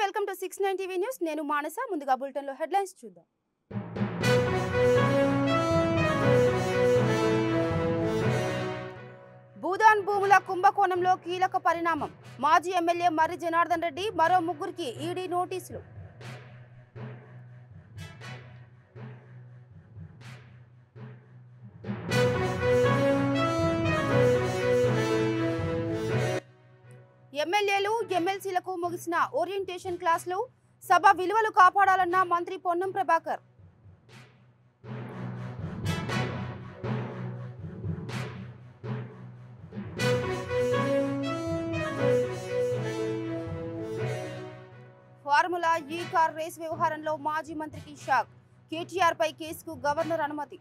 Welcome to 69 TV news. నేను మానస. ముందుగా bulletin లో హెడ్లైన్స్ చూద్దాం. భూదాన్ భూముల కుంభకోణంలో కీలక పరిణామం. మాజీ ఎమ్మెల్యే మర్రి జనార్దన్ రెడ్డి మరో ముగ్గురికి ఈడీ నోటీసులు. ఎమ్మెల్యేలు ఎమ్మెల్సీలకు ముగిసిన ఓరియంటేషన్ క్లాసులు. సభ విలువలు కాపాడాలన్న మంత్రి పొన్నం ప్రభాకర్. ఫార్ములా ఈ కార్ రేస్ వ్యవహారంలో మాజీ మంత్రికి షాక్. కేటీఆర్ పై కేసుకు గవర్నర్ అనుమతి.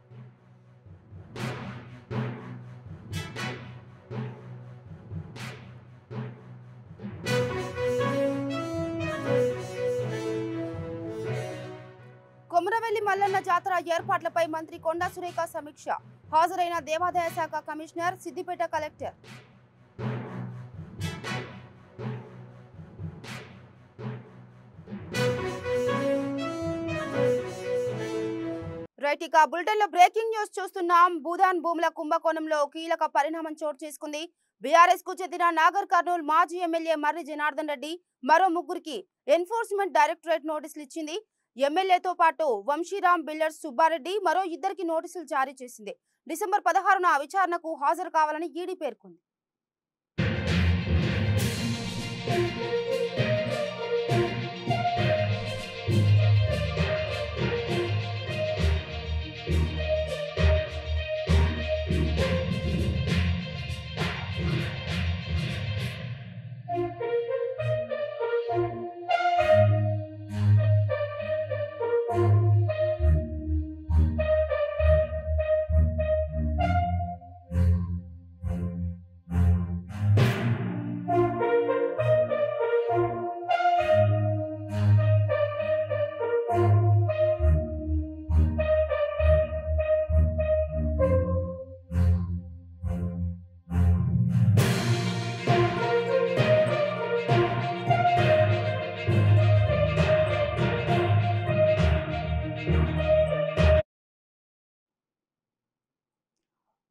కొమరవెల్లి మల్లన్న జాతర ఏర్పాట్లపై మంత్రి కొండా సురేఖ సమీక్ష. హాజరైన దేవాదాయ శాఖ కమిషనర్, సిద్దిపేట కలెక్టర్. రైట్, ఇక బులెటిన్ లో బ్రేకింగ్ న్యూస్ చూస్తున్నాం. భూదాన్ భూముల కుంభకోణంలో కీలక పరిణామం చోటు చేసుకుంది. బీఆర్ఎస్ కు చెందిన నాగర్ కర్నూల్ మాజీ ఎమ్మెల్యే మర్రి జనార్దన్ రెడ్డి మరో ముగ్గురికి ఎన్ఫోర్స్మెంట్ డైరెక్టరేట్ నోటీసులు ఇచ్చింది. ఎమ్మెల్యేతో పాటు వంశీరామ్ బిల్డర్స్ సుబ్బారెడ్డి మరో ఇద్దరికి నోటీసులు జారీ చేసింది. డిసెంబర్ 16న విచారణకు హాజరు కావాలని ఈడీ పేర్కొంది.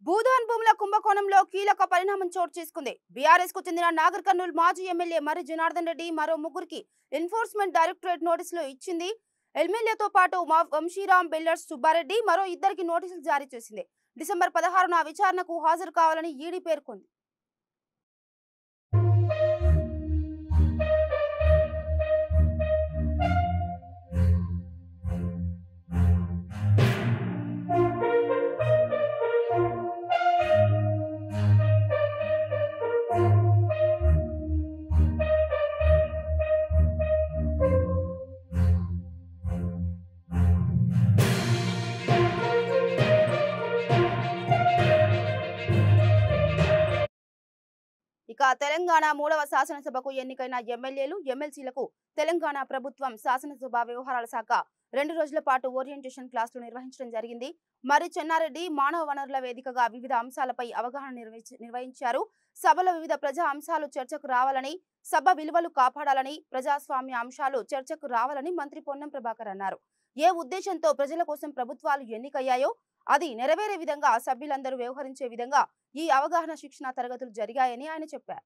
భూదాన్ భూముల కుంభకోణంలో కీలక పరిణామం చోటు చేసుకుంది. బీఆర్ఎస్ కు చెందిన నాగర్ కర్నూల్ మాజీ ఎమ్మెల్యే మర్రి జనార్దన్ రెడ్డి మరో ముగ్గురికి ఎన్ఫోర్స్మెంట్ డైరెక్టరేట్ నోటీసులు ఇచ్చింది. ఎమ్మెల్యేతో పాటు వంశీరామ్ బిల్డర్స్ సుబ్బారెడ్డి మరో ఇద్దరికి నోటీసులు జారీ చేసింది. డిసెంబర్ 16న విచారణకు హాజరు కావాలని ఈడీ పేర్కొంది. ఇక తెలంగాణ 3వ శాసనసభకు ఎన్నికైన ఎమ్మెల్యేలు ఎమ్మెల్సీలకు తెలంగాణ ప్రభుత్వం శాసనసభ వ్యవహారాల శాఖ 2 రోజుల పాటు ఓరియంటేషన్ క్లాసులు నిర్వహించడం జరిగింది. మర్రి చెన్నారెడ్డి మానవ వనరుల వేదికగా వివిధ అంశాలపై అవగాహన నిర్వహించారు. సభలో వివిధ ప్రజా అంశాలు చర్చకు రావాలని, సభ విలువలు కాపాడాలని, ప్రజాస్వామ్య అంశాలు చర్చకు రావాలని మంత్రి పొన్నం ప్రభాకర్ అన్నారు. ఏ ఉద్దేశంతో ప్రజల కోసం ప్రభుత్వాలు ఎన్నికయ్యాయో అది నెరవేరే విధంగా సభ్యులందరూ వ్యవహరించే విధంగా ఈ అవగాహన శిక్షణ తరగతులు జరిగాయని ఆయన చెప్పారు.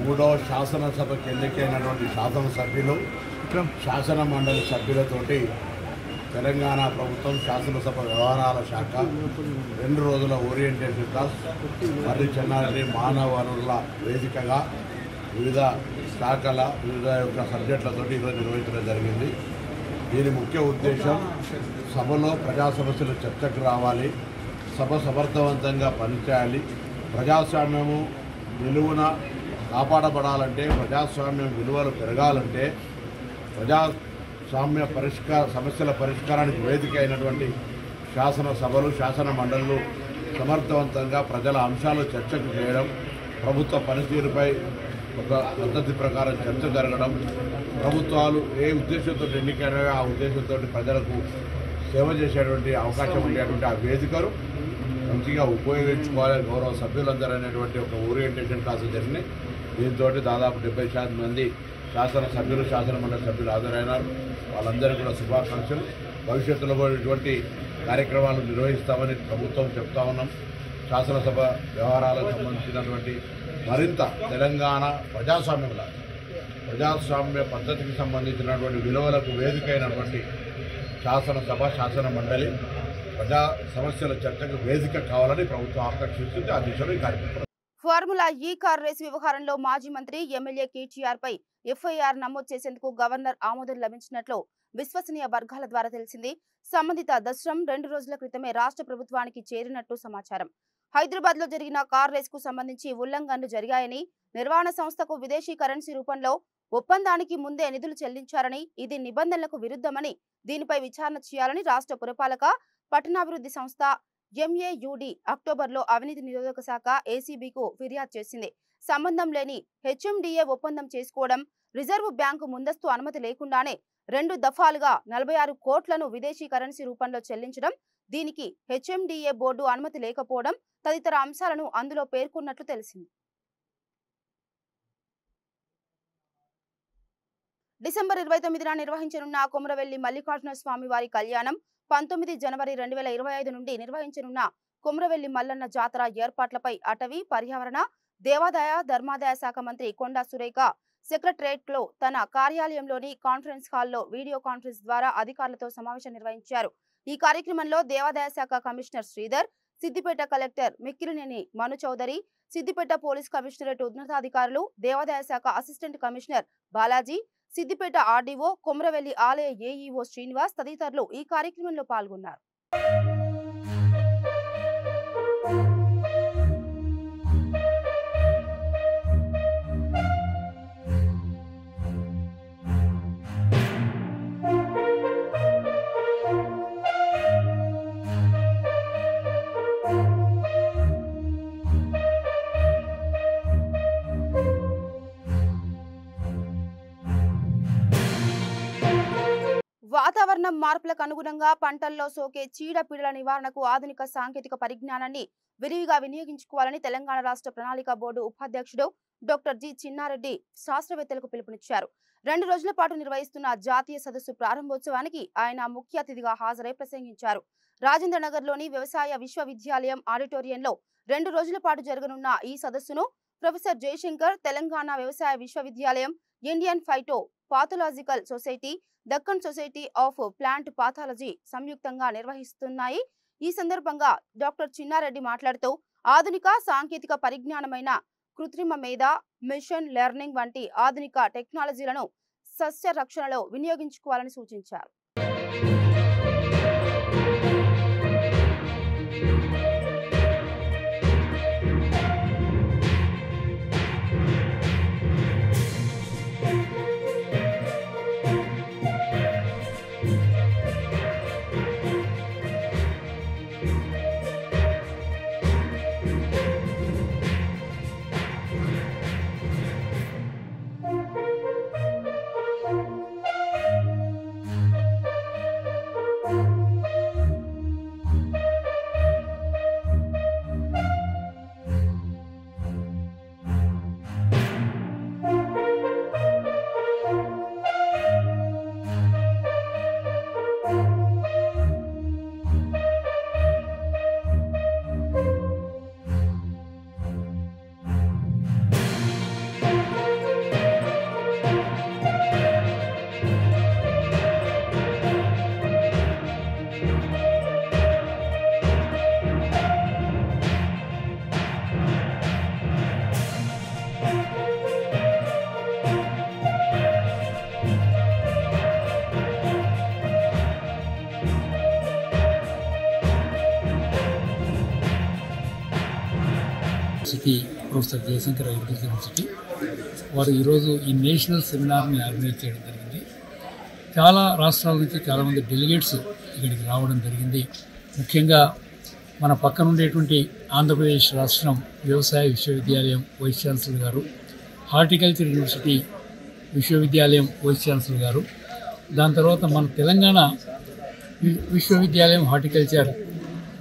3వ శాసనసభకు ఎన్నికైనటువంటి శాసనసభ్యులు, శాసన మండలి సభ్యులతోటి తెలంగాణ ప్రభుత్వం శాసనసభ వ్యవహారాల శాఖ 2 రోజుల ఓరియంటేషన్ క్లాస్ మర్రి చెన్నారెడ్డి మానవ వనరుల వేదికగా వివిధ శాఖల వివిధ యొక్క సబ్జెక్టులతోటి ఈరోజు నిర్వహించడం జరిగింది. దీని ముఖ్య ఉద్దేశం సభలో ప్రజా సమస్యలు చర్చకు రావాలి, సభ సమర్థవంతంగా పనిచేయాలి, ప్రజాస్వామ్యము నిలువున కాపాడబడాలంటే, ప్రజాస్వామ్యం విలువలు పెరగాలంటే, ప్రజాస్వామ్య సమస్యల పరిష్కారానికి వేదిక అయినటువంటి శాసనసభలు, శాసన మండలులు సమర్థవంతంగా ప్రజల అంశాలు చర్చకు చేయడం, ప్రభుత్వ పనితీరుపై ఒక పద్ధతి ప్రకారం చర్చ జరగడం, ప్రభుత్వాలు ఏ ఉద్దేశంతో ఎన్నికైనాయో ఆ ఉద్దేశంతో ప్రజలకు సేవ చేసేటువంటి అవకాశం ఉండేటువంటి ఆ వేదికను మంచిగా ఉపయోగించుకోవాలి. గౌరవ సభ్యులందరూ అనేటువంటి ఒక ఓరియంటేషన్ క్లాసులు జరిగినాయి. దీంతో దాదాపు 70% మంది శాసనసభ్యులు శాసనమండలి సభ్యులు హాజరైనారు. వాళ్ళందరికీ కూడా శుభాకాంక్షలు. భవిష్యత్తులో కూడా ఇటువంటి కార్యక్రమాలు నిర్వహిస్తామని ప్రభుత్వం చెప్తా ఉన్నాం. శాసనసభ వ్యవహారాలకు సంబంధించినటువంటి మరింత తెలంగాణ ప్రజాస్వామ్య పద్ధతికి సంబంధించినటువంటి విలువలకు వేదిక అయినటువంటి శాసనసభ శాసన మండలి ప్రజా సమస్యల చర్చకు వేదిక కావాలని ప్రభుత్వం ఆకాంక్షిస్తుంది. ఆ దిశలో ఈ కార్యక్రమం. ఫార్ములా ఈ కార్ రేసు వ్యవహారంలో మాజీ మంత్రి ఎమ్మెల్యే కేటీఆర్ పై ఎఫ్ఐఆర్ నమోదు చేసేందుకు గవర్నర్ ఆమోదం లభించినట్లు విశ్వసనీయ వర్గాల ద్వారా తెలిసింది. సంబంధిత దస్త్రం 2 రోజుల క్రితమే రాష్ట్ర ప్రభుత్వానికి చేరినట్టు సమాచారం. హైదరాబాద్ లో జరిగిన కార్ రేసుకు సంబంధించి ఉల్లంఘనలు జరిగాయని, నిర్వహణ సంస్థకు విదేశీ కరెన్సీ రూపంలో ఒప్పందానికి ముందే నిధులు చెల్లించారని, ఇది నిబంధనలకు విరుద్ధమని, దీనిపై విచారణ చేయాలని రాష్ట్ర పురపాలక పట్టణాభివృద్ధి సంస్థ MAUD అక్టోబర్లో అవినీతి నిరోధక శాఖ ACBకు ఫిర్యాదు చేసింది. సంబంధం లేని HMDA ఒప్పందం చేసుకోవడం, రిజర్వ్ బ్యాంకు ముందస్తు అనుమతి లేకుండానే 2 దఫాలుగా 46 కోట్లను విదేశీ కరెన్సీ రూపంలో చెల్లించడం, దీనికి HMDA బోర్డు అనుమతి లేకపోవడం తదితర అంశాలను అందులో పేర్కొన్నట్లు తెలిసింది. డిసెంబర్ 29న నిర్వహించనున్న కొమరవెల్లి మల్లికార్జున స్వామి వారి కళ్యాణం, 19 జనవరి 2025 నుండి నిర్వహించనున్న కొమరవెల్లి మల్లన్న జాతర ఏర్పాట్లపై అటవీ, పర్యావరణ, దేవాదాయ, ధర్మాదాయ శాఖ మంత్రి కొండా సురేఖ సెక్రటరేట్ లో తన కార్యాలయంలోని కాన్ఫరెన్స్ హాల్లో వీడియో కాన్ఫరెన్స్ ద్వారా అధికారులతో సమావేశం నిర్వహించారు. ఈ కార్యక్రమంలో దేవాదాయ శాఖ కమిషనర్ శ్రీధర్, సిద్దిపేట కలెక్టర్ మిక్కిలినేని మను చౌదరి, సిద్దిపేట పోలీస్ కమిషనరేట్ ఉన్నతాధికారులు, దేవాదాయ శాఖ assistant commissioner Balaji, Siddipet RDO, Komaravelli ఆలయ AEO శ్రీనివాస్ తదితరులు ఈ కార్యక్రమంలో పాల్గొన్నారు. వాతావరణం మార్పులకు అనుగుణంగా పంటల్లో సోకే చీడపీడల నివారణకు ఆధునిక సాంకేతిక పరిజ్ఞానాన్ని విరివిగా వినియోగించుకోవాలని తెలంగాణ రాష్ట్ర ప్రణాళిక బోర్డు ఉపాధ్యక్షుడు డాక్టర్ జి చిన్నారెడ్డి శాస్త్రవేత్తలకు పిలుపునిచ్చారు. 2 రోజుల పాటు నిర్వహిస్తున్న జాతీయ సదస్సు ప్రారంభోత్సవానికి ఆయన ముఖ్య అతిథిగా హాజరై ప్రసంగించారు. రాజేంద్రనగర్లోని వ్యవసాయ విశ్వవిద్యాలయం ఆడిటోరియంలో 2 రోజుల పాటు జరగనున్న ఈ సదస్సును ప్రొఫెసర్ జయశంకర్, తెలంగాణ వ్యవసాయ విశ్వవిద్యాలయం, Indian phyto pathological society, Deccan society of plant pathology సంయుక్తంగా నిర్వహిస్తున్నాయి. ఈ సందర్భంగా డాక్టర్ చిన్నారెడ్డి మాట్లాడుతూ ఆధునిక సాంకేతిక పరిజ్ఞానమైన కృత్రిమ మేధ, మిషన్ లెర్నింగ్ వంటి ఆధునిక టెక్నాలజీలను సస్య రక్షణలో వినియోగించుకోవాలని సూచించారు. ప్రొఫెసర్ జయశంకర్ అగ్రికల్చర్ యూనివర్సిటీ వారు ఈరోజు ఈ నేషనల్ సెమినార్ని ఆర్గనైజ్ చేయడం జరిగింది. చాలా రాష్ట్రాల నుంచి చాలామంది డెలిగేట్స్ ఇక్కడికి రావడం జరిగింది. ముఖ్యంగా మన పక్కన ఉండేటువంటి ఆంధ్రప్రదేశ్ రాష్ట్రం వ్యవసాయ విశ్వవిద్యాలయం వైస్ ఛాన్సలర్ గారు, హార్టికల్చర్ యూనివర్సిటీ విశ్వవిద్యాలయం వైస్ ఛాన్సలర్ గారు, దాని తర్వాత మన తెలంగాణ విశ్వవిద్యాలయం హార్టికల్చర్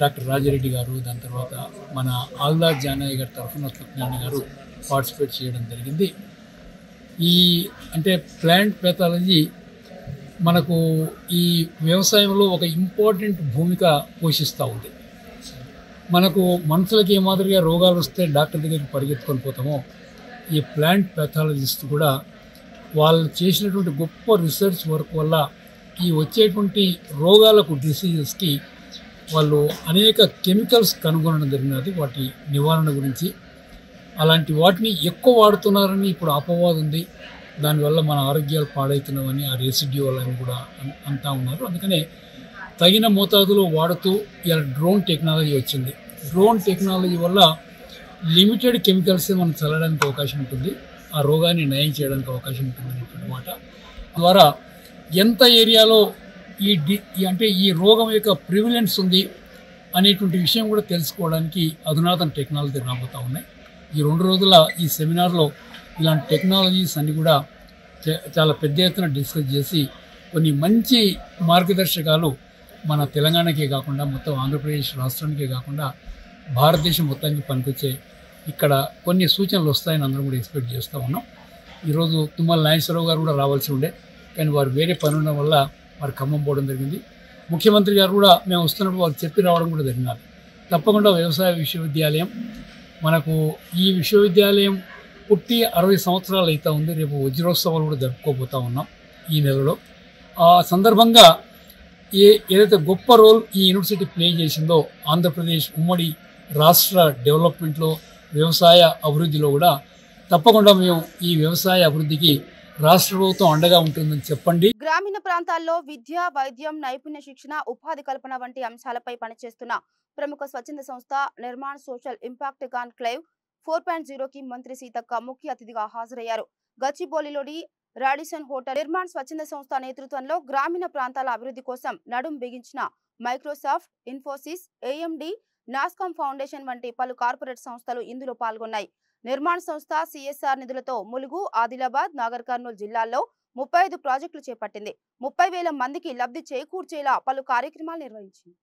డాక్టర్ రాజిరెడ్డి గారు, దాని తర్వాత మన ఆల్దా జానయ్య గారి తరఫున సత్యనారాయణ గారు పార్టిసిపేట్ చేయడం జరిగింది. ఈ అంటే ప్లాంట్ పెథాలజీ మనకు ఈ వ్యవసాయంలో ఒక ఇంపార్టెంట్ భూమిక పోషిస్తూ ఉంది. మనకు మనుషులకి ఏ మాదిరిగా రోగాలు వస్తే డాక్టర్ దగ్గరికి పరిగెత్తుకొని పోతామో ఈ ప్లాంట్ పెథాలజిస్ట్ కూడా వాళ్ళు చేసినటువంటి గొప్ప రీసెర్చ్ వర్క్ వల్ల ఈ వచ్చేటువంటి రోగాలకు డిసీజెస్కి వాళ్ళు అనేక కెమికల్స్ కనుగొనడం జరిగినది, వాటి నివారణ గురించి. అలాంటి వాటిని ఎక్కువ వాడుతున్నారని ఇప్పుడు అపవాదం ఉంది. దానివల్ల మన ఆరోగ్యాలు పాడవుతున్నామని ఆ రెసిడ్యూ వల్ల కూడా అంటా ఉన్నారు. అందుకనే తగిన మోతాదులో వాడుతూ ఇలా డ్రోన్ టెక్నాలజీ వచ్చింది. డ్రోన్ టెక్నాలజీ వల్ల లిమిటెడ్ కెమికల్సే మనం చల్లడానికి అవకాశం ఉంటుంది, ఆ రోగాన్ని నయం చేయడానికి అవకాశం ఉంటుంది అన్నమాట. ద్వారా ఎంత ఏరియాలో అంటే ఈ రోగం యొక్క ప్రివిలెన్స్ ఉంది అనేటువంటి విషయం కూడా తెలుసుకోవడానికి అధునాతన టెక్నాలజీ రాబోతూ ఉన్నాయి. ఈ 2 రోజుల ఈ సెమినార్లో ఇలాంటి టెక్నాలజీస్ అన్ని కూడా చాలా పెద్ద ఎత్తున డిస్కస్ చేసి కొన్ని మంచి మార్గదర్శకాలు మన తెలంగాణకే కాకుండా మొత్తం ఆంధ్రప్రదేశ్ రాష్ట్రానికే కాకుండా భారతదేశం మొత్తానికి పనికొచ్చే ఇక్కడ కొన్ని సూచనలు వస్తాయని అందరం కూడా ఎక్స్పెక్ట్ చేస్తూ ఉన్నాం. ఈరోజు తుమ్మల నాగేశ్వరరావు గారు కూడా రావాల్సి ఉండే, కానీ వారు వేరే పని ఉండడం వల్ల వారు ఖమ్మం పోవడం జరిగింది. ముఖ్యమంత్రి గారు కూడా మేము వస్తున్నప్పుడు వారు చెప్పి రావడం కూడా జరిగినారు. తప్పకుండా వ్యవసాయ విశ్వవిద్యాలయం మనకు ఈ విశ్వవిద్యాలయం పుట్టి 60 సంవత్సరాలు అవుతూ ఉంది. రేపు వజ్రోత్సవాలు కూడా జరుపుకోబోతూ ఉన్నాం ఈ నెలలో. ఆ సందర్భంగా ఏదైతే గొప్ప రోల్ ఈ యూనివర్సిటీ ప్లే చేసిందో ఆంధ్రప్రదేశ్ ఉమ్మడి రాష్ట్ర డెవలప్మెంట్లో వ్యవసాయ అభివృద్ధిలో కూడా తప్పకుండా మేము ఈ వ్యవసాయ అభివృద్ధికి రాష్ట్ర ప్రభుత్వం అండగా ఉంటుందని చెప్పండి. గ్రామీణ ప్రాంతాల్లో విద్య, వైద్యం, నైపుణ్య శిక్షణ, ఉపాధి కల్పన వంటి అంశాలపై పనిచేస్తున్న ప్రముఖ స్వచ్ఛంద సంస్థ నిర్మాణ్ సోషల్ ఇంపాక్ట్ కాన్క్లేవ్ 4.0కి మంత్రి సీతక్క ముఖ్య అతిథిగా హాజరయ్యారు. గచ్చిబౌలిలోని రాడిసన్ హోటల్ నిర్మాణ్ స్వచ్ఛంద సంస్థ నేతృత్వంలో గ్రామీణ ప్రాంతాల అభివృద్ధి కోసం నడుం బిగించిన Microsoft, Infosys, AMD, NASSCOM foundation వంటి పలు కార్పొరేట్ సంస్థలు ఇందులో పాల్గొన్నాయి. నిర్మాణ్ సంస్థ CSR నిధులతో ములుగు, ఆదిలాబాద్, నాగర్ కర్నూలు జిల్లాల్లో 35 ప్రాజెక్టులు చేపట్టింది. 30,000 మందికి లబ్ధి చేకూర్చేలా పలు కార్యక్రమాలు నిర్వహించింది.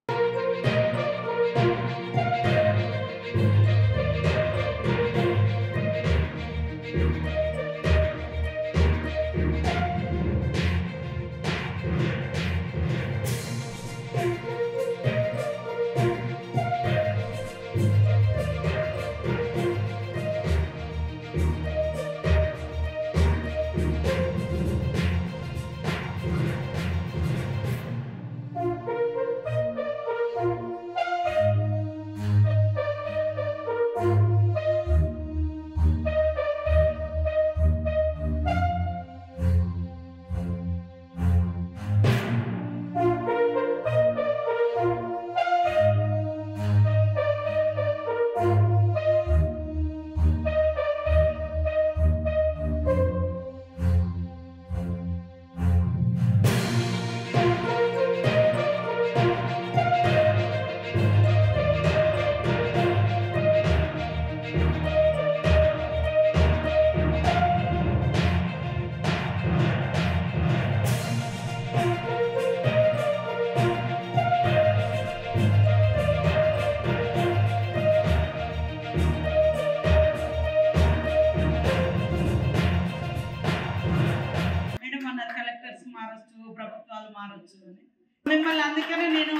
ప్రభుత్వాలు మారొచ్చు అని మిమ్మల్ని అందుకనే నేను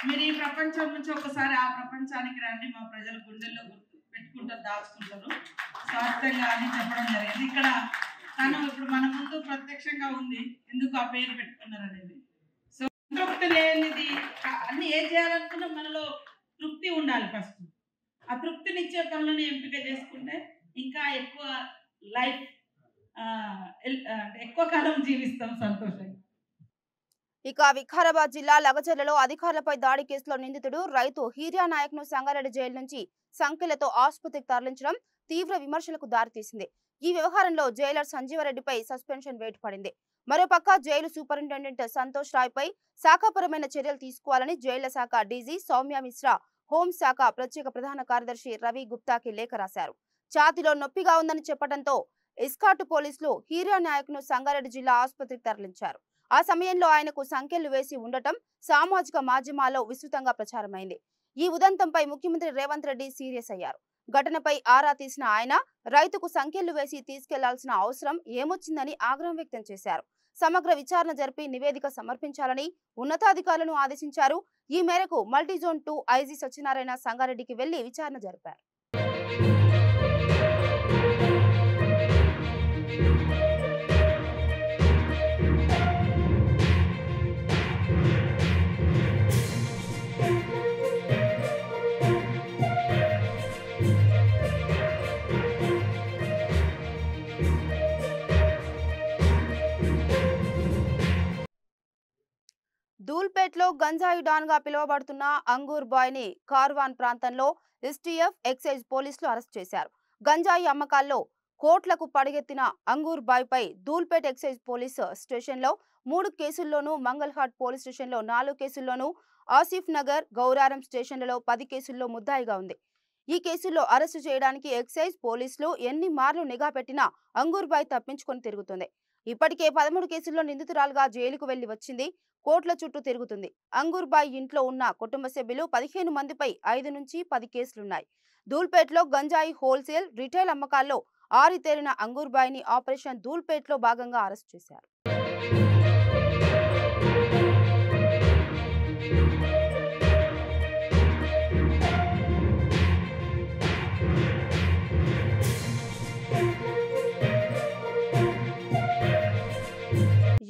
మీరు ఈ ప్రపంచం నుంచి ఒకసారి ఆ ప్రపంచానికి రండి, మా ప్రజలు గుండెల్లో పెట్టుకుంటారు, దాచుకుంటారు స్వార్థంగా అని చెప్పడం జరిగింది. ఇక్కడ తను ఇప్పుడు మన ముందు ప్రత్యక్షంగా ఉంది ఎందుకు ఆ పేరు పెట్టుకున్నారు అనేది. సో తృప్తి లేనిది అన్ని ఏం చేయాలనుకున్నా మనలో తృప్తి ఉండాలి. ఫస్ట్ ఆ తృప్తినిచ్చే పనులను ఎంపిక చేసుకుంటే ఇంకా ఎక్కువ లైఫ్ ఎక్కువ కాలం జీవిస్తాం సంతోషంగా. ఇక వికారాబాద్ జిల్లా లగచర్లలో అధికారులపై దాడి కేసులో నిందితుడు రైతు హీరియా నాయక్ ను సంగారెడ్డి జైలు నుంచి సంఖ్యలతో ఆసుపత్రికి తరలించడం తీవ్ర విమర్శలకు దారితీసింది. ఈ వ్యవహారంలో జైలర్ సంజీవరెడ్డిపై సస్పెన్షన్ వేటు పడింది. మరోపక్క జైలు సూపరింటెండెంట్ సంతోష్ రాయ్ పై శాఖాపరమైన చర్యలు తీసుకోవాలని జైళ్ల శాఖ డీజీ సౌమ్య మిశ్రా, హోంశాఖ ప్రత్యేక ప్రధాన కార్యదర్శి రవి గుప్తాకి లేఖ రాశారు. ఛాతీలో నొప్పిగా ఉందని చెప్పడంతో ఎస్కాట్ పోలీసులు హీరియా నాయక్ ను సంగారెడ్డి జిల్లా ఆసుపత్రికి తరలించారు. ఆ సమయంలో ఆయనకు సంకెళ్లు వేసి ఉండటం సామాజిక మాధ్యమాల్లో విస్తృతంగా ప్రచారమైంది. ఈ ఉదంతంపై ముఖ్యమంత్రి రేవంత్ రెడ్డి సీరియస్ అయ్యారు. ఘటనపై ఆరా తీసిన ఆయన రైతుకు సంఖ్యలు వేసి తీసుకెళ్లాల్సిన అవసరం ఏమొచ్చిందని ఆగ్రహం వ్యక్తం చేశారు. సమగ్ర విచారణ జరిపి నివేదిక సమర్పించాలని ఉన్నతాధికారులను ఆదేశించారు. ఈ మేరకు మల్టీజోన్ 2 ఐజీ సత్యనారాయణ సంగారెడ్డికి వెళ్లి విచారణ జరిపారు. దూల్పేట్లో గంజాయి డాన్ గా పిలువబడుతున్న అంగూర్ బాయ్ ని కార్వాన్ ప్రాంతంలో ఎస్టీఎఫ్ ఎక్సైజ్ పోలీసులు అరెస్ట్ చేశారు. గంజాయి అమ్మకాల్లో కోట్లకు పడగెత్తిన అంగూర్ బాయ్ పై దూల్పేట్ ఎక్సైజ్ పోలీసు స్టేషన్లో 3 కేసుల్లోనూ, మంగల్హాట్ పోలీస్ స్టేషన్లో 4 కేసుల్లోనూ, ఆసిఫ్ నగర్, గౌరారం స్టేషన్లలో 10 కేసుల్లో ముద్దాయిగా ఉంది. ఈ కేసుల్లో అరెస్టు చేయడానికి ఎక్సైజ్ పోలీసులు ఎన్ని మార్లు నిఘా పెట్టినా అంగూర్ బాయ్ తప్పించుకొని తిరుగుతుంది. ఇప్పటికే 13 కేసుల్లో నిందితురాలుగా జైలుకు వెళ్లి వచ్చింది. కోట్ల చుట్టూ తిరుగుతుంది. అంగూర్ బాయ్ ఇంట్లో ఉన్న కుటుంబ సభ్యులు 15 మందిపై 5 నుంచి 10 కేసులున్నాయి. దూల్పేట్లో గంజాయి హోల్సేల్, రిటైల్ అమ్మకాల్లో ఆరితేరిన అంగూర్ బాయ్ ని ఆపరేషన్ దూల్పేట్లో భాగంగా అరెస్ట్ చేశారు.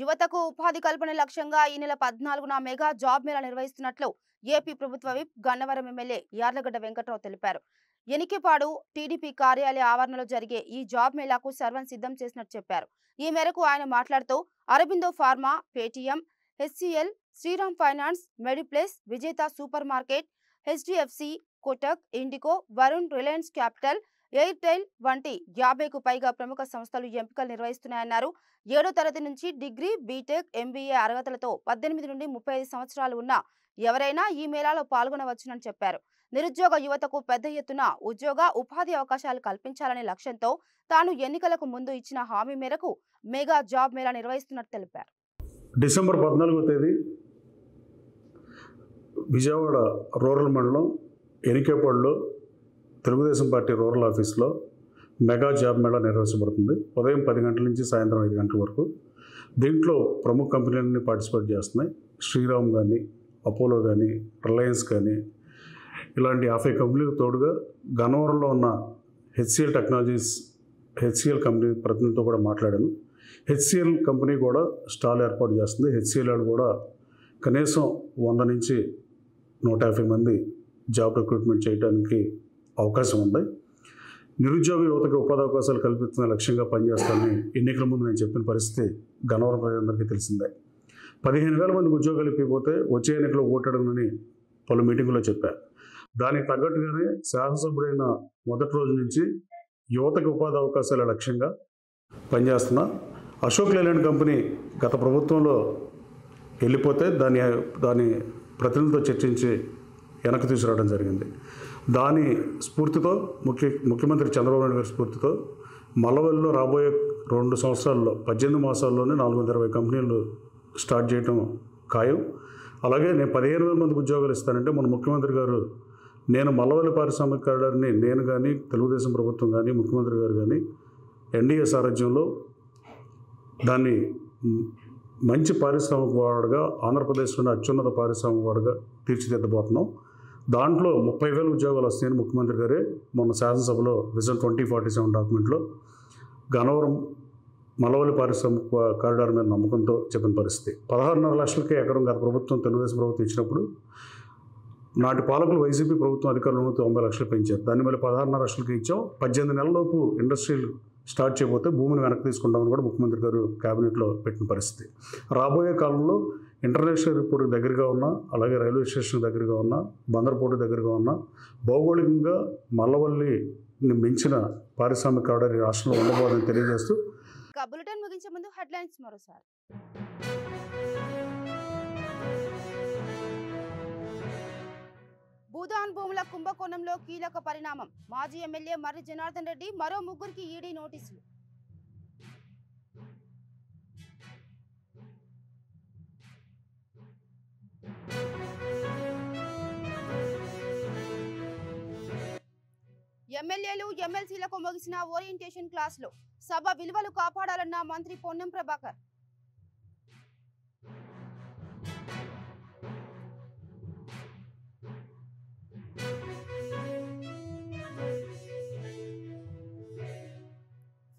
యువతకు ఉపాధి కల్పన లక్ష్యంగా ఈ నెల 14న మెగా జాబ్ మేళా నిర్వహిస్తున్నట్లు ఏపీ ప్రభుత్వ విప్ గన్నవరం ఎమ్మెల్యే యార్లగడ్డ వెంకట్రావు తెలిపారు. ఎనికేపాడు టీడీపీ కార్యాలయ ఆవరణలో జరిగే ఈ జాబ్ మేళాకు సర్వం సిద్ధం చేసినట్టు చెప్పారు. ఈ మేరకు ఆయన మాట్లాడుతూ Aurobindo pharma, Paytm, HCL, Shriram finance, MedPlus, Vijetha super market, HDFC, Kotak, IndiGo, Varun, Reliance capital, Airtel వంటి 50కు పైగా ప్రముఖ సంస్థలు ఎంపికలు నిర్వహిస్తున్నాయన్నారు. 7వ తరగతి నుంచి డిగ్రీ, బీటెక్, ఎంబీఏ అర్హతలతో 18 నుండి 35 సంవత్సరాలు ఉన్న ఎవరైనా ఈ మేళాలో పాల్గొనవచ్చునని చెప్పారు. నిరుద్యోగ యువతకు పెద్ద ఎత్తున ఉద్యోగ, ఉపాధి అవకాశాలు కల్పించాలనే లక్ష్యంతో తాను ఎన్నికలకు ముందు ఇచ్చిన హామీ మేరకు మెగా జాబ్ మేళా నిర్వహిస్తున్నట్టు తెలిపారు. డిసెంబర్ 14వ తేదీ విజయవాడ రూరల్ మండలం ఎనికేపాడులో తెలుగుదేశం పార్టీ రూరల్ ఆఫీస్లో మెగా జాబ్ మేళా నిర్వహించబడుతుంది. ఉదయం 10 గంటల నుంచి సాయంత్రం 5 గంటల వరకు. దీంట్లో ప్రముఖ కంపెనీలన్నీ పార్టిసిపేట్ చేస్తున్నాయి. శ్రీరామ్ కానీ, అపోలో కానీ, రిలయన్స్ కానీ, ఇలాంటి 50 కంపెనీలకు తోడుగా గన్నవరంలో ఉన్న హెచ్సిఎల్ టెక్నాలజీస్, హెచ్సిఎల్ కంపెనీ ప్రతినిధితో కూడా మాట్లాడాను. హెచ్సిఎల్ కంపెనీ కూడా స్టాల్ ఏర్పాటు చేస్తుంది. హెచ్సిఎల్ కూడా కనీసం 100 నుంచి 150 మంది జాబ్ రిక్రూట్మెంట్ చేయడానికి అవకాశం ఉంది. నిరుద్యోగ యువతకు ఉపాధి అవకాశాలు కల్పించిన లక్ష్యంగా పనిచేస్తానని ఎన్నికల ముందు నేను చెప్పిన పరిస్థితి గన్నవరం ప్రజలందరికీ తెలిసిందే. 15,000 మందికి ఉద్యోగాలు ఇప్పిపోతే వచ్చే ఎన్నికలో ఓటడమని పలు మీటింగుల్లో చెప్పారు. దానికి తగ్గట్టుగానే శాసనసభ్యుడైన మొదటి రోజు నుంచి యువతకు ఉపాధి అవకాశాల లక్ష్యంగా పనిచేస్తున్న అశోక్ లేలాండ్ కంపెనీ గత ప్రభుత్వంలో వెళ్ళిపోతే దాని ప్రతినిధులతో చర్చించి వెనక్కి తీసుకురావడం జరిగింది. దాని స్ఫూర్తితో ముఖ్యమంత్రి చంద్రబాబు నాయుడు గారి స్ఫూర్తితో మల్లవల్లిలో రాబోయే 2 సంవత్సరాల్లో 18 మాసాల్లోనే 420 కంపెనీలు స్టార్ట్ చేయడం ఖాయం. అలాగే నేను 15,000 మందికి ఉద్యోగాలు ఇస్తానంటే మన ముఖ్యమంత్రి గారు, నేను మల్లవల్లి పారిశ్రామిక కారిడార్ని నేను కానీ, తెలుగుదేశం ప్రభుత్వం కానీ, ముఖ్యమంత్రి గారు కానీ ఎన్డీఏ సారథ్యంలో దాన్ని మంచి పారిశ్రామిక వాడగా, ఆంధ్రప్రదేశ్లోని అత్యున్నత పారిశ్రామిక వాడగా తీర్చిదిద్దబోతున్నాం. దాంట్లో 30,000 ఉద్యోగాలు వస్తాయని ముఖ్యమంత్రి గారే మొన్న శాసనసభలో విజన్ 2047 డాక్యుమెంట్లో గన్నవరం మల్లవల్లి పారిశ్రామిక కారిడార్ మీద నమ్మకంతో చెప్పిన పరిస్థితి. 16.5 లక్షలకే ఎకరం గత ప్రభుత్వం, తెలుగుదేశం ప్రభుత్వం ఇచ్చినప్పుడు నాటి పాలకులు వైసీపీ ప్రభుత్వం అధికారులను 90 లక్షలు పెంచారు. దాన్ని మళ్ళీ 16.5 లక్షలకి ఇచ్చాం. 18 నెలలలోపు ఇండస్ట్రీలు స్టార్ట్ చేయబోతే భూమిని వెనక్కి తీసుకుంటామని కూడా ముఖ్యమంత్రి గారు క్యాబినెట్లో పెట్టిన పరిస్థితి. రాబోయే కాలంలో ఇంటర్నేషనల్ ఎయిర్పోర్ట్కి దగ్గరగా ఉన్న, అలాగే రైల్వే స్టేషన్ దగ్గరగా ఉన్న, బందర్పోర్టు దగ్గరగా ఉన్న, భౌగోళికంగా మల్లవల్లిని మించిన పారిశ్రామిక కారిడార్ ఈ రాష్ట్రంలో ఉండబోదని తెలియజేస్తూ బులెటిన్ ముగించే ముందు హెడ్లైన్స్ మరోసారి. భూదాన్ భూముల కుంభకోణంలో కీలక పరిణామం. మాజీ ఎమ్మెల్యే మర్రి జనార్దన్ రెడ్డి మరో 3కి ఈడీ నోటీసులు. ఎమ్మెల్యేలు ఎమ్మెల్సీలకు ముగిసిన ఓరియంటేషన్ క్లాసులు సభ విలువలు కాపాడాలన్న మంత్రి పొన్నం ప్రభాకర్.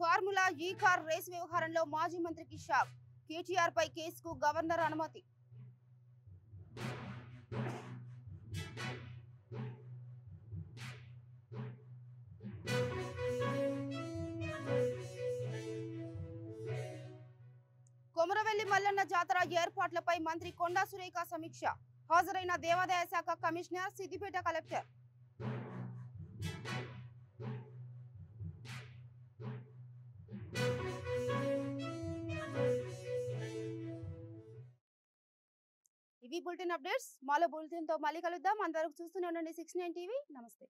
ఫార్ములా ఈ కార్ రేస్ వ్యవహారంలో మాజీ మంత్రికి షాక్. కేటీఆర్ పై కేసుకు గవర్నర్ అనుమతి. కొమరవెల్లి మల్లన్న జాతర ఏర్పాట్లపై మంత్రి కొండా సురేఖ సమీక్ష. హాజరైన దేవాదాయ శాఖ కమిషనర్, సిద్దిపేట కలెక్టర్. ఇవి బులెటిన్ అప్డేట్స్. మాలో బులెటిన్ తో మళ్ళీ కలుద్దాం. అంతవరకు చూస్తూనే ఉండండి 69 టీవీ. నమస్తే.